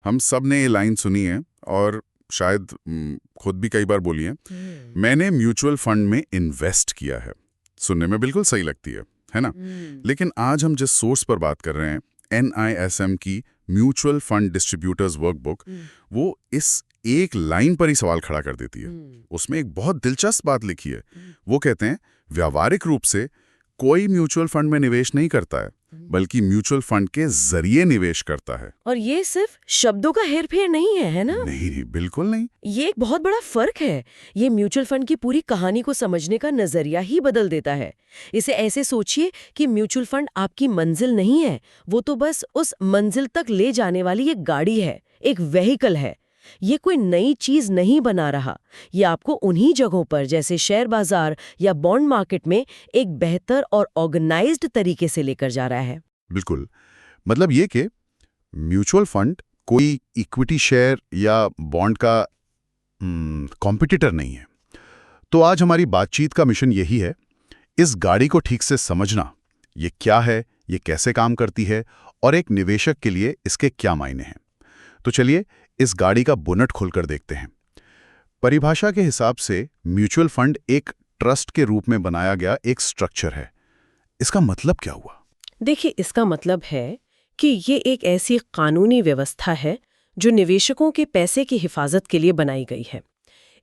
हम सब ने ये लाइन सुनी है और शायद खुद भी कई बार बोली है, मैंने म्यूचुअल फंड में इन्वेस्ट किया है। सुनने में बिल्कुल सही लगती है ना? लेकिन आज हम जिस सोर्स पर बात कर रहे हैं, NISM की म्यूचुअल फंड डिस्ट्रीब्यूटर्स वर्कबुक, वो इस एक लाइन पर ही सवाल खड़ा कर देती है। उसमें एक बहुत दिलचस्प बात लिखी है। वो कहते हैं व्यावहारिक रूप से कोई म्यूचुअल फंड में निवेश नहीं करता है, बल्कि म्यूचुअल फंड के जरिए निवेश करता है। और ये सिर्फ शब्दों का हेरफेर नहीं है ना? नहीं, बिल्कुल नहीं। ये एक बहुत बड़ा फर्क है। ये म्यूचुअल फंड की पूरी कहानी को समझने का नजरिया ही बदल देता है। इसे ऐसे सोचिए कि म्यूचुअल फंड आपकी मंजिल नहीं है, वो तो बस उस मंजिल तक ले जाने वाली एक गाड़ी है, एक व्हीकल है। ये कोई नई चीज नहीं बना रहा। ये आपको उन्हीं जगहों पर जैसे शेयर बाजार या बॉन्ड मार्केट में एक बेहतर और ऑर्गेनाइज्ड तरीके से लेकर जा रहा है। बिल्कुल। मतलब ये कि म्यूचुअल फंड कोई इक्विटी शेयर या बॉन्ड का कॉम्पिटिटर नहीं है। तो आज हमारी बातचीत का मिशन यही है, इस गाड़ी को ठीक से समझना। ये क्या है, ये कैसे काम करती है और एक निवेशक के लिए इसके क्या मायने हैं। तो चलिए इस गाड़ी का बोनट खोलकर देखते हैं। परिभाषा के हिसाब से म्यूचुअल फंड एक ट्रस्ट के रूप में बनाया गया एक स्ट्रक्चर है। इसका मतलब क्या हुआ? देखिए, इसका मतलब है कि ये एक ऐसी कानूनी व्यवस्था है जो निवेशकों के पैसे की हिफाजत के लिए बनाई गई है।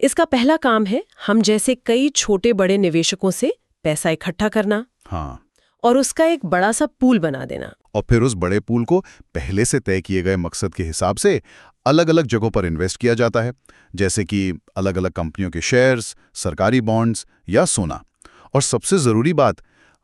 इसका पहला काम है हम जैसे कई छोटे बड़े निवेशकों से पैसा इकट्ठा करना। हाँ। और उसका एक बड़ा सा पूल बना देना। और फिर उस बड़े पूल को पहले से तय किए गए मकसद के हिसाब से अलग अलग जगहों पर इन्वेस्ट किया जाता है, जैसे कि अलग अलग कंपनियों के शेयर्स, सरकारी बॉन्ड्स या सोना। और सबसे ज़रूरी बात,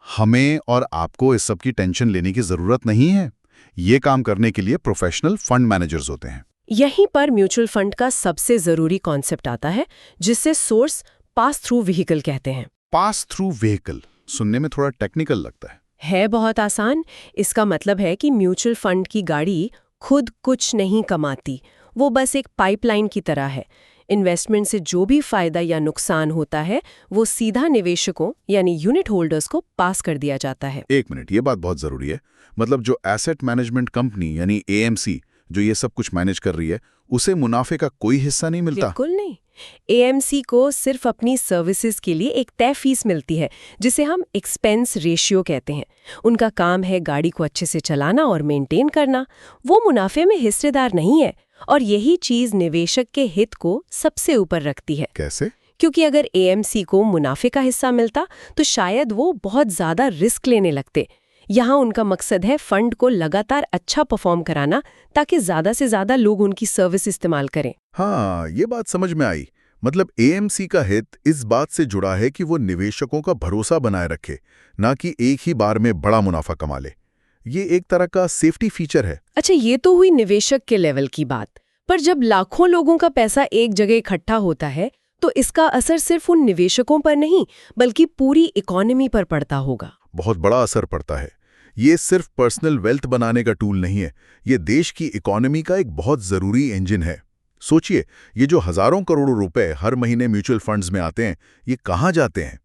हमें और आपको इस सब की टेंशन लेने की ज़रूरत नहीं है। ये काम करने के लिए प्रोफेशनल फंड मैनेजर्स होते हैं। यहीं पर म्यूचुअल फंड का सबसे ज़रूरी कॉन्सेप्ट आता है, जिससे सोर्स पास थ्रू व्हीकल कहते हैं। पास थ्रू व्हीकल सुनने में थोड़ा टेक्निकल लगता है बहुत आसान। इसका मतलब है कि म्यूचुअल फंड की गाड़ी खुद कुछ नहीं कमाती, वो बस एक पाइपलाइन की तरह है। इन्वेस्टमेंट से जो भी फायदा या नुकसान होता है वो सीधा निवेशकों यानी यूनिट होल्डर्स को पास कर दिया जाता है। एक मिनट, ये बात बहुत जरूरी है। मतलब जो एसेट मैनेजमेंट कंपनी यानी AMC जो ये सब कुछ मैनेज कर रही है, उसे मुनाफे का कोई हिस्सा नहीं मिलता? बिल्कुल नहीं। AMC को सिर्फ अपनी सर्विसेज के लिए एक तय फीस मिलती है, जिसे हम एक्सपेंस रेशियो कहते हैं। उनका काम है गाड़ी को अच्छे से चलाना और मेंटेन करना। वो मुनाफे में हिस्सेदार नहीं है, और यही चीज निवेशक के हित को सबसे ऊपर रखती है। कैसे? क्योंकि अगर AMC को मुनाफे का हिस्सा मिलता तो शायद वो बहुत ज्यादा रिस्क लेने लगते। यहाँ उनका मकसद है फंड को लगातार अच्छा परफॉर्म कराना, ताकि ज्यादा से ज्यादा लोग उनकी सर्विस इस्तेमाल करें। हाँ, ये बात समझ में आई। मतलब AMC का हित इस बात से जुड़ा है कि वो निवेशकों का भरोसा बनाए रखे, ना कि एक ही बार में बड़ा मुनाफा कमा ले। ये एक तरह का सेफ्टी फीचर है। अच्छा, ये तो हुई निवेशक के लेवल की बात। पर जब लाखों लोगों का पैसा एक जगह इकट्ठा होता है, तो इसका असर सिर्फ उन निवेशकों पर नहीं, बल्कि पूरी इकोनॉमी पर पड़ता होगा। बहुत बड़ा असर पड़ता है। ये सिर्फ पर्सनल वेल्थ बनाने का टूल नहीं है, ये देश की इकोनॉमी का एक बहुत जरूरी इंजन है। सोचिए, ये जो हजारों करोड़ों रुपए हर महीने म्यूचुअल फंड्स में आते हैं, ये कहाँ जाते हैं?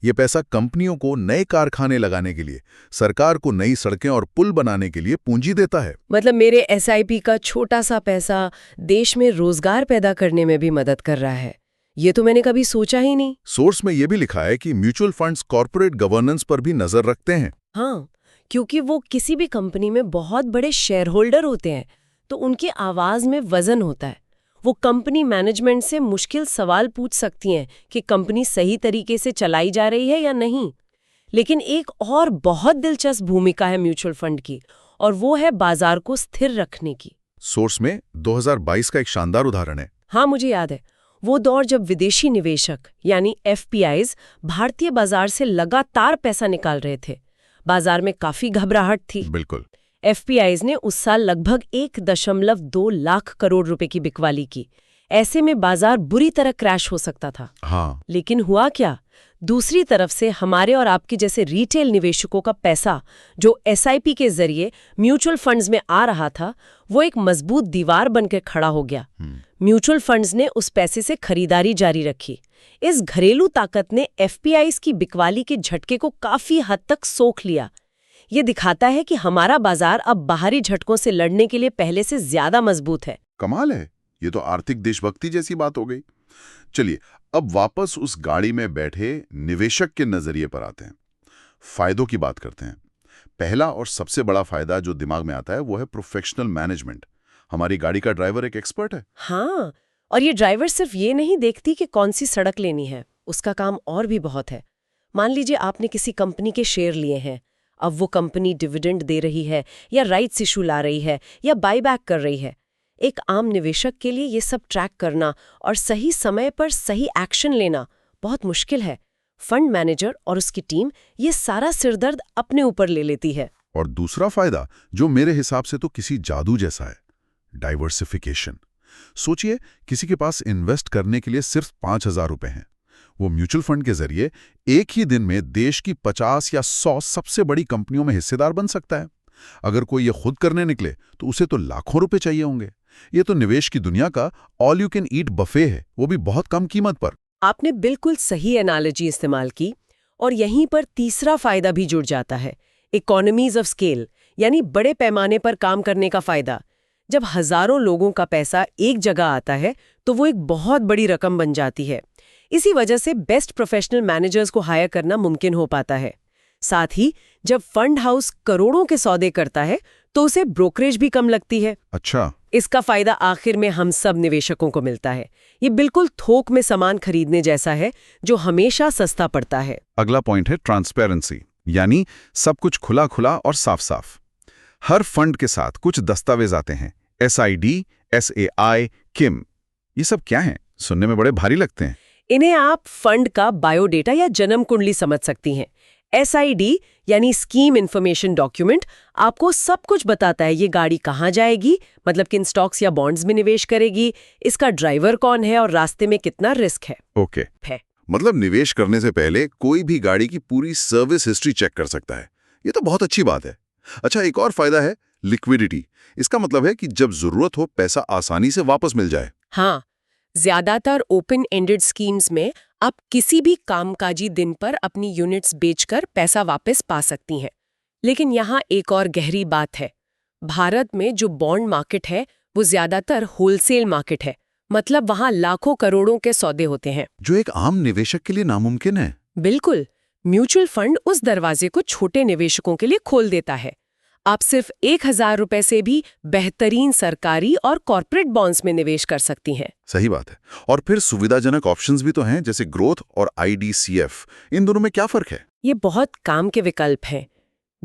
ये पैसा कंपनियों को नए कारखाने लगाने के लिए, सरकार को नई सड़कें और पुल बनाने के लिए पूंजी देता है। मतलब मेरे SIP का छोटा सा पैसा देश में रोजगार पैदा करने में भी मदद कर रहा है। ये तो मैंने कभी सोचा ही नहीं। सोर्स में ये भी लिखा है कि म्यूचुअल फंड्स कॉर्पोरेट गवर्नेंस पर भी नजर रखते हैं। हाँ, क्योंकि वो किसी भी कंपनी में बहुत बड़े शेयर होल्डर होते हैं, तो उनकी आवाज में वजन होता है। वो कंपनी मैनेजमेंट से मुश्किल सवाल पूछ सकती हैं कि कंपनी सही तरीके से चलाई जा रही है या नहीं। लेकिन एक और बहुत दिलचस्प भूमिका है म्यूचुअल फंड की, और वो है बाजार को स्थिर रखने की। सोर्स में 2022 का एक शानदार उदाहरण है। हाँ, मुझे याद है। वो दौर जब विदेशी निवेशक यानी FPIs भारतीय बाजार से लगातार पैसा निकाल रहे थे। बाजार में काफी घबराहट थी। बिल्कुल। FPIs ने उस साल लगभग 1.2 लाख करोड़ रुपए की बिकवाली की। ऐसे में बाजार बुरी तरह क्रैश हो सकता था। हाँ। लेकिन हुआ क्या? दूसरी तरफ से हमारे और आपके जैसे रिटेल निवेशकों का पैसा जो SIP के जरिए म्यूचुअल फंड्स में आ रहा था, वो एक मजबूत दीवार बनकर खड़ा हो गया। म्यूचुअल फंड्स ने उस पैसे से खरीदारी जारी रखी। इस घरेलू ताकत ने FPIs की बिकवाली के झटके को काफी हद तक सोख लिया। ये दिखाता है कि हमारा बाजार अब बाहरी झटकों से लड़ने के लिए पहले से ज्यादा मजबूत है। कमाल है, ये तो आर्थिक देशभक्ति जैसी बात हो गई। चलिए, अब वापस उस गाड़ी में बैठे निवेशक के नजरिए पर आते हैं। फायदों की बात करते हैं। पहला और सबसे बड़ा फायदा जो दिमाग में आता है वो है प्रोफेशनल मैनेजमेंट। हमारी गाड़ी का ड्राइवर एक एक्सपर्ट है। हाँ, और ये ड्राइवर सिर्फ ये नहीं देखती कि कौन सी सड़क लेनी है, उसका काम और भी बहुत है। मान लीजिए आपने किसी कंपनी के शेयर लिए हैं, अब वो कंपनी डिविडेंड दे रही है या राइट्स इशू ला रही है या बायबैक कर रही है। एक आम निवेशक के लिए ये सब ट्रैक करना और सही समय पर सही एक्शन लेना बहुत मुश्किल है। फंड मैनेजर और उसकी टीम ये सारा सिरदर्द अपने ऊपर ले लेती है। और दूसरा फायदा जो मेरे हिसाब से तो किसी जादू जैसा है, डाइवर्सिफिकेशन। सोचिए, किसी के पास इन्वेस्ट करने के लिए सिर्फ 5,000 रुपए हैं। वो म्यूचुअल फंड के जरिए एक ही दिन में देश की 50 या 100 सबसे बड़ी कंपनियों में हिस्सेदार बन सकता है। अगर कोई ये खुद करने निकले तो उसे तो लाखों रुपए चाहिए होंगे। ये तो निवेश की दुनिया का all you can eat buffet है, वो भी बहुत कम कीमत पर। आपने बिल्कुल सही एनालॉजी इस्तेमाल की, और यहीं पर तीसरा फायदा भी जुड़ जाता है, इकोनॉमीज ऑफ स्केल, यानी बड़े पैमाने पर काम करने का फायदा। जब हजारों लोगों का पैसा एक जगह आता है तो वो एक बहुत बड़ी रकम बन जाती है। इसी वजह से बेस्ट प्रोफेशनल मैनेजर्स को हायर करना मुमकिन हो पाता है। साथ ही जब फंड हाउस करोड़ों के सौदे करता है तो उसे ब्रोकरेज भी कम लगती है। अच्छा, इसका फायदा आखिर में हम सब निवेशकों को मिलता है। ये बिल्कुल थोक में सामान खरीदने जैसा है जो हमेशा सस्ता पड़ता है। अगला पॉइंट है ट्रांसपेरेंसी, यानी सब कुछ खुला खुला और साफ साफ। हर फंड के साथ कुछ दस्तावेज आते हैं, SID, SAI, किम। ये सब क्या है? सुनने में बड़े भारी लगते हैं। इन्हें आप फंड का बायोडेटा या जन्म कुंडली समझ सकती हैं। SID यानी स्कीम इंफॉर्मेशन डॉक्यूमेंट आपको सब कुछ बताता है। ये गाड़ी कहाँ जाएगी, मतलब किन स्टॉक्स या बॉन्ड्स में निवेश करेगी, इसका ड्राइवर कौन है और रास्ते में कितना रिस्क है। ओके, मतलब निवेश करने से पहले कोई भी गाड़ी की पूरी सर्विस हिस्ट्री चेक कर सकता है। ये तो बहुत अच्छी बात है। अच्छा, एक और फायदा है लिक्विडिटी। इसका मतलब है कि जब जरूरत हो पैसा आसानी से वापस मिल जाए। हाँ, ज्यादातर ओपन एंडेड स्कीम्स में आप किसी भी कामकाजी दिन पर अपनी यूनिट्स बेचकर पैसा वापस पा सकती हैं। लेकिन यहाँ एक और गहरी बात है। भारत में जो बॉन्ड मार्केट है वो ज्यादातर होलसेल मार्केट है, मतलब वहाँ लाखों करोड़ों के सौदे होते हैं, जो एक आम निवेशक के लिए नामुमकिन है। बिल्कुल। म्यूचुअल फंड उस दरवाजे को छोटे निवेशकों के लिए खोल देता है। आप सिर्फ 1,000 रुपए से भी बेहतरीन सरकारी और कॉर्पोरेट बॉन्ड्स में निवेश कर सकती हैं। सही बात है। और फिर सुविधाजनक ऑप्शंस भी तो हैं, जैसे ग्रोथ और IDCF। इन दोनों में क्या फर्क है? ये बहुत काम के विकल्प हैं।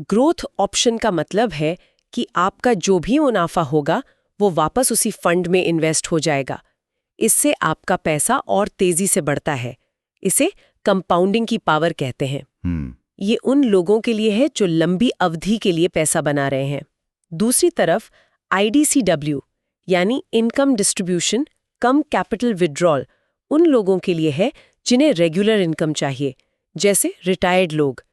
ग्रोथ ऑप्शन का मतलब है कि आपका जो भी मुनाफा होगा वो वापस उसी फंड में इन्वेस्ट हो जाएगा। इससे आपका पैसा और तेजी से बढ़ता है। इसे कंपाउंडिंग की पावर कहते हैं। ये उन लोगों के लिए है जो लंबी अवधि के लिए पैसा बना रहे हैं। दूसरी तरफ IDCW यानी इनकम डिस्ट्रीब्यूशन कम कैपिटल विड्रॉल उन लोगों के लिए है जिन्हें रेगुलर इनकम चाहिए, जैसे रिटायर्ड लोग।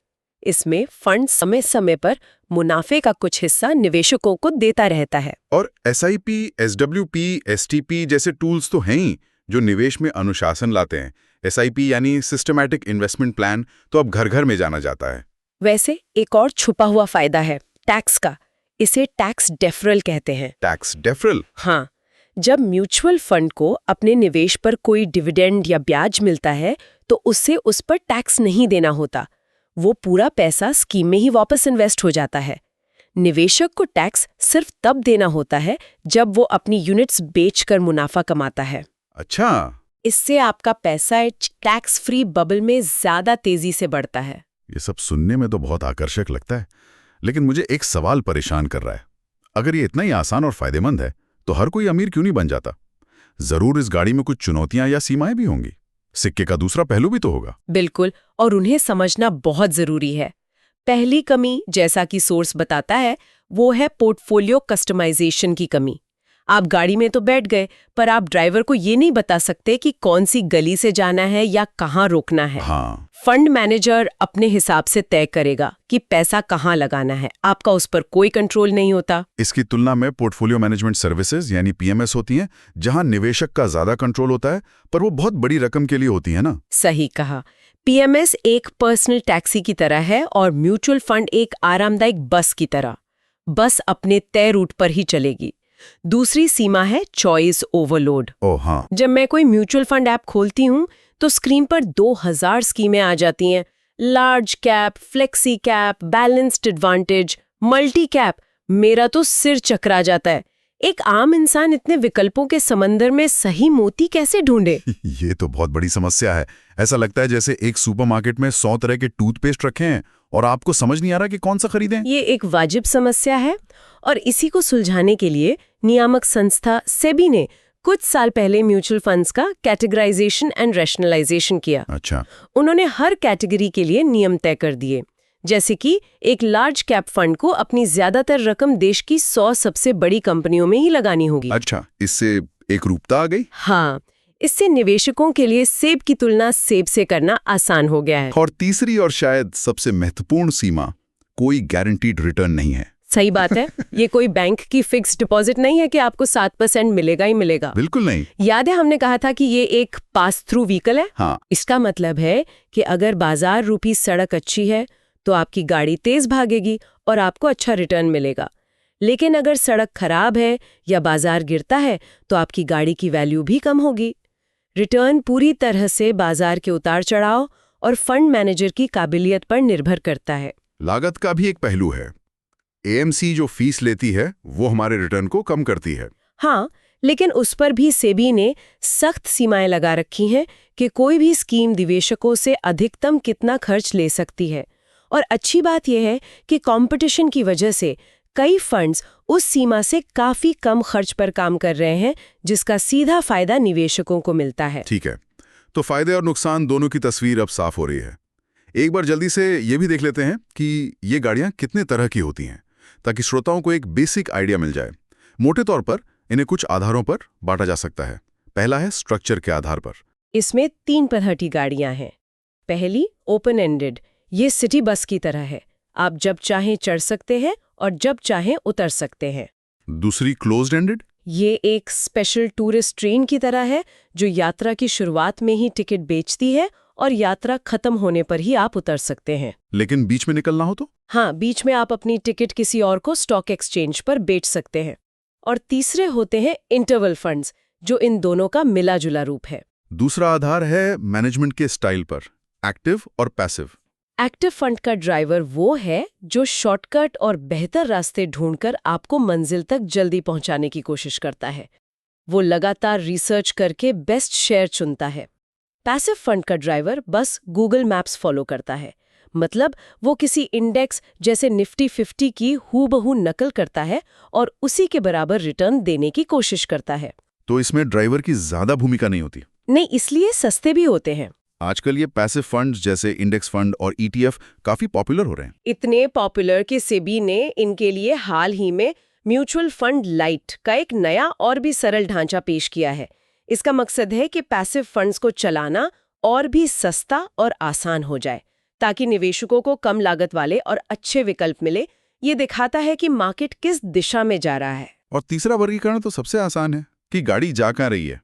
इसमें फंड समय समय पर मुनाफे का कुछ हिस्सा निवेशकों को देता रहता है। और SIP, SWP, STP जैसे टूल्स तो हैं ही जो निवेश में अनुशासन लाते हैं। SIP यानी सिस्टमैटिक इन्वेस्टमेंट प्लान तो अब घर घर में जाना जाता है। वैसे एक और छुपा हुआ फायदा है टैक्स का। इसे टैक्स डेफरल कहते हैं। Tax deferral? हाँ, जब म्यूचुअल फंड को अपने निवेश पर कोई डिविडेंड या ब्याज मिलता है तो उससे उस पर टैक्स नहीं देना होता। वो पूरा पैसा स्कीम में ही वापस इन्वेस्ट हो जाता है। निवेशक को टैक्स सिर्फ तब देना होता है जब वो अपनी यूनिट्स बेचकर मुनाफा कमाता है। अच्छा, इससे आपका पैसा टैक्स फ्री बबल में ज्यादा तेजी से बढ़ता है। ये सब सुनने में तो बहुत आकर्षक लगता है, लेकिन मुझे एक सवाल परेशान कर रहा है। अगर ये इतना ही आसान और फायदेमंद है तो हर कोई अमीर क्यों नहीं बन जाता? जरूर इस गाड़ी में कुछ चुनौतियां या सीमाएं भी होंगी। सिक्के का दूसरा पहलू भी तो होगा। बिल्कुल, और उन्हें समझना बहुत जरूरी है। पहली कमी, जैसा कि सोर्स बताता है, वो है पोर्टफोलियो कस्टमाइजेशन की कमी। आप गाड़ी में तो बैठ गए, पर आप ड्राइवर को ये नहीं बता सकते कि कौन सी गली से जाना है या कहाँ रोकना है। हाँ। फंड मैनेजर अपने हिसाब से तय करेगा कि पैसा कहाँ लगाना है। आपका उस पर कोई कंट्रोल नहीं होता। इसकी तुलना में पोर्टफोलियो मैनेजमेंट सर्विसेज यानी PMS होती हैं, जहां निवेशक का ज्यादा कंट्रोल होता है, पर वो बहुत बड़ी रकम के लिए होती है ना। सही कहा। PMS एक पर्सनल टैक्सी की तरह है और म्यूचुअल फंड एक आरामदायक बस की तरह। बस अपने तय रूट पर ही चलेगी। दूसरी सीमा है चॉइस ओवरलोड। ओह हाँ, जब मैं कोई म्यूचुअल फंड ऐप खोलती हूँ तो स्क्रीन पर 2000 स्कीमें आ जाती हैं। Large cap, flexi cap, balanced advantage, multi cap. मेरा तो सिर चकरा जाता है। एक आम इंसान इतने विकल्पों के समंदर में सही मोती कैसे ढूंढे? ये तो बहुत बड़ी समस्या है। ऐसा लगता है जैसे एक सुपरमार्केट में 100 तरह के टूथपेस्ट रखे हैं और आपको समझ नहीं आ रहा कि कौन सा खरीदें। ये एक वाजिब समस्या है और इसी को सुलझाने के लिए नियामक संस्था सेबी ने कुछ साल पहले म्यूचुअल फंड्स का कैटेगराइजेशन एंड रैशनलाइजेशन किया। अच्छा, उन्होंने हर कैटेगरी के लिए नियम तय कर दिए, जैसे कि एक लार्ज कैप फंड को अपनी ज्यादातर रकम देश की 100 सबसे बड़ी कंपनियों में ही लगानी होगी। अच्छा, इससे एक रूपता आ गई। हाँ, इससे निवेशकों के लिए सेब की तुलना सेब से करना आसान हो गया है। और तीसरी और शायद सबसे महत्वपूर्ण सीमा, कोई गारंटीड रिटर्न नहीं है। सही बात है। ये कोई बैंक की फिक्स डिपॉजिट नहीं है कि आपको 7% मिलेगा ही मिलेगा। बिल्कुल नहीं। याद है हमने कहा था कि ये एक पास थ्रू व्हीकल है। हाँ, इसका मतलब है कि अगर बाजार रूपी सड़क अच्छी है तो आपकी गाड़ी तेज भागेगी और आपको अच्छा रिटर्न मिलेगा। लेकिन अगर सड़क खराब है या बाजार गिरता है तो आपकी गाड़ी की वैल्यू भी कम होगी। रिटर्न पूरी तरह से बाजार के उतार चढ़ाव और फंड मैनेजर की काबिलियत पर निर्भर करता है। लागत का भी एक पहलू है। एएमसी जो फीस लेती है वो हमारे रिटर्न को कम करती है। हाँ, लेकिन उस पर भी सेबी ने सख्त सीमाएं लगा रखी हैं कि कोई भी स्कीम निवेशकों से अधिकतम कितना खर्च ले सकती है। और अच्छी बात यह है कि कंपटीशन की वजह से कई फंड्स उस सीमा से काफी कम खर्च पर काम कर रहे हैं, जिसका सीधा फायदा निवेशकों को मिलता है। ठीक है, तो फायदे और नुकसान दोनों की तस्वीर अब साफ हो रही है। एक बार जल्दी से ये भी देख लेते हैं कि ये गाड़ियां कितने तरह की होती हैं, ताकि श्रोताओं को एक बेसिक आइडिया मिल जाए। मोटे तौर पर इन्हें कुछ आधारों पर बांटा जा सकता है। पहला है स्ट्रक्चर के आधार पर। इसमें 3 तरह की गाड़ियां हैं। पहली ओपन एंडेड, ये सिटी बस की तरह है। आप जब चाहें चढ़ सकते हैं और जब चाहें उतर सकते हैं। दूसरी क्लोज्ड एंडेड। ये एक स्पेशल टूरिस्ट ट्रेन की तरह है जो यात्रा की शुरुआत में ही टिकट बेचती है और यात्रा खत्म होने पर ही आप उतर सकते हैं। लेकिन बीच में निकलना हो तो? हाँ, बीच में आप अपनी टिकट किसी और को स्टॉक एक्सचेंज पर बेच सकते हैं। और तीसरे होते हैं इंटरवल फंड्स, जो इन दोनों का मिला जुला रूप है। दूसरा आधार है मैनेजमेंट के स्टाइल पर, एक्टिव और पैसिव। एक्टिव फंड का ड्राइवर वो है जो शॉर्टकट और बेहतर रास्ते ढूंढकर आपको मंजिल तक जल्दी पहुंचाने की कोशिश करता है। वो लगातार रिसर्च करके बेस्ट शेयर चुनता है। पैसिव फंड का ड्राइवर बस गूगल मैप्स फॉलो करता है, मतलब वो किसी इंडेक्स जैसे निफ्टी 50 की हूबहू नकल करता है और उसी के बराबर रिटर्न देने की कोशिश करता है। तो इसमें ड्राइवर की ज्यादा भूमिका नहीं होती। नहीं, इसलिए सस्ते भी होते हैं। आजकल ये पैसिव फंड्स जैसे इंडेक्स फंड और ईटीएफ काफी पॉपुलर हो रहे हैं। इतने पॉपुलर कि सेबी ने इनके लिए हाल ही में म्यूचुअल फंड लाइट का एक नया और भी सरल ढांचा पेश किया है। इसका मकसद है कि पैसिव फंड्स को चलाना और भी सस्ता और आसान हो जाए, ताकि निवेशकों को कम लागत वाले और अच्छे विकल्प मिले। ये दिखाता है कि मार्केट किस दिशा में जा रहा है। और तीसरा वर्गीकरण तो सबसे आसान है कि गाड़ी जा कहाँ रही है,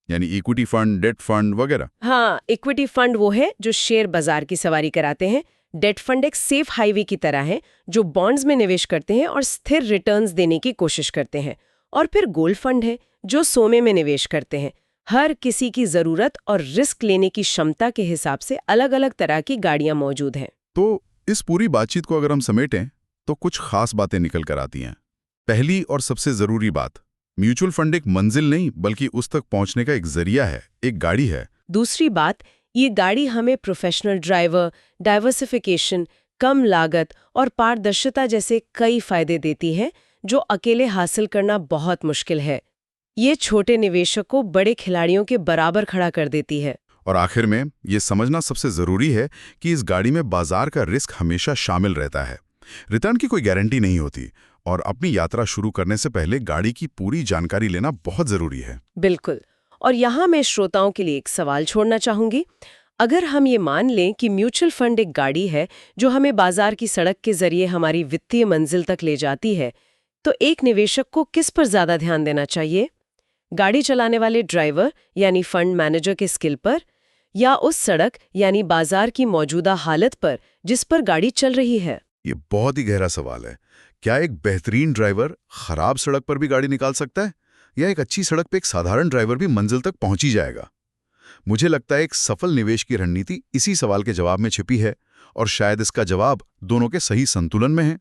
यानी इक्विटी फंड, डेट फंड वगैरह। हाँ, इक्विटी फंड वो है जो शेयर बाजार की सवारी कराते हैं। डेट फंड एक सेफ हाईवे की तरह है जो बॉन्ड्स में निवेश करते हैं और स्थिर रिटर्न्स देने की कोशिश करते हैं। और फिर गोल्ड फंड है जो सोने में निवेश करते हैं। हर किसी की जरूरत और रिस्क लेने की क्षमता के हिसाब से अलग अलग तरह की गाड़ियां मौजूद हैं। तो इस पूरी बातचीत को अगर हम समेटें तो कुछ खास बातें निकल कर आती हैं। पहली और सबसे जरूरी बात, म्यूचुअल फंड एक मंजिल नहीं बल्कि उस तक पहुंचने का एक जरिया है, एक गाड़ी है। दूसरी बात, ये गाड़ी हमें प्रोफेशनल ड्राइवर, डाइवर्सिफिकेशन, कम लागत और पारदर्शिता जैसे कई फायदे देती है जो अकेले हासिल करना बहुत मुश्किल है। ये छोटे निवेशक को बड़े खिलाड़ियों के बराबर खड़ा कर देती है। और आखिर में ये समझना सबसे जरूरी है कि इस गाड़ी में बाजार का रिस्क हमेशा शामिल रहता है। रिटर्न की कोई गारंटी नहीं होती और अपनी यात्रा शुरू करने से पहले गाड़ी की पूरी जानकारी लेना बहुत जरूरी है। बिल्कुल। और यहाँ मैं श्रोताओं के लिए एक सवाल छोड़ना चाहूंगी। अगर हम ये मान लें कि म्यूचुअल फंड एक गाड़ी है जो हमें बाजार की सड़क के जरिए हमारी वित्तीय मंजिल तक ले जाती है, तो एक निवेशक को किस पर ज्यादा ध्यान देना चाहिए? गाड़ी चलाने वाले ड्राइवर यानी फंड मैनेजर के स्किल पर, या उस सड़क यानी बाजार की मौजूदा हालत पर जिस पर गाड़ी चल रही है? ये बहुत ही गहरा सवाल है, क्या एक बेहतरीन ड्राइवर खराब सड़क पर भी गाड़ी निकाल सकता है, या एक अच्छी सड़क पे एक साधारण ड्राइवर भी मंजिल तक पहुंच ही जाएगा? मुझे लगता है एक सफल निवेश की रणनीति इसी सवाल के जवाब में छिपी है, और शायद इसका जवाब दोनों के सही संतुलन में है।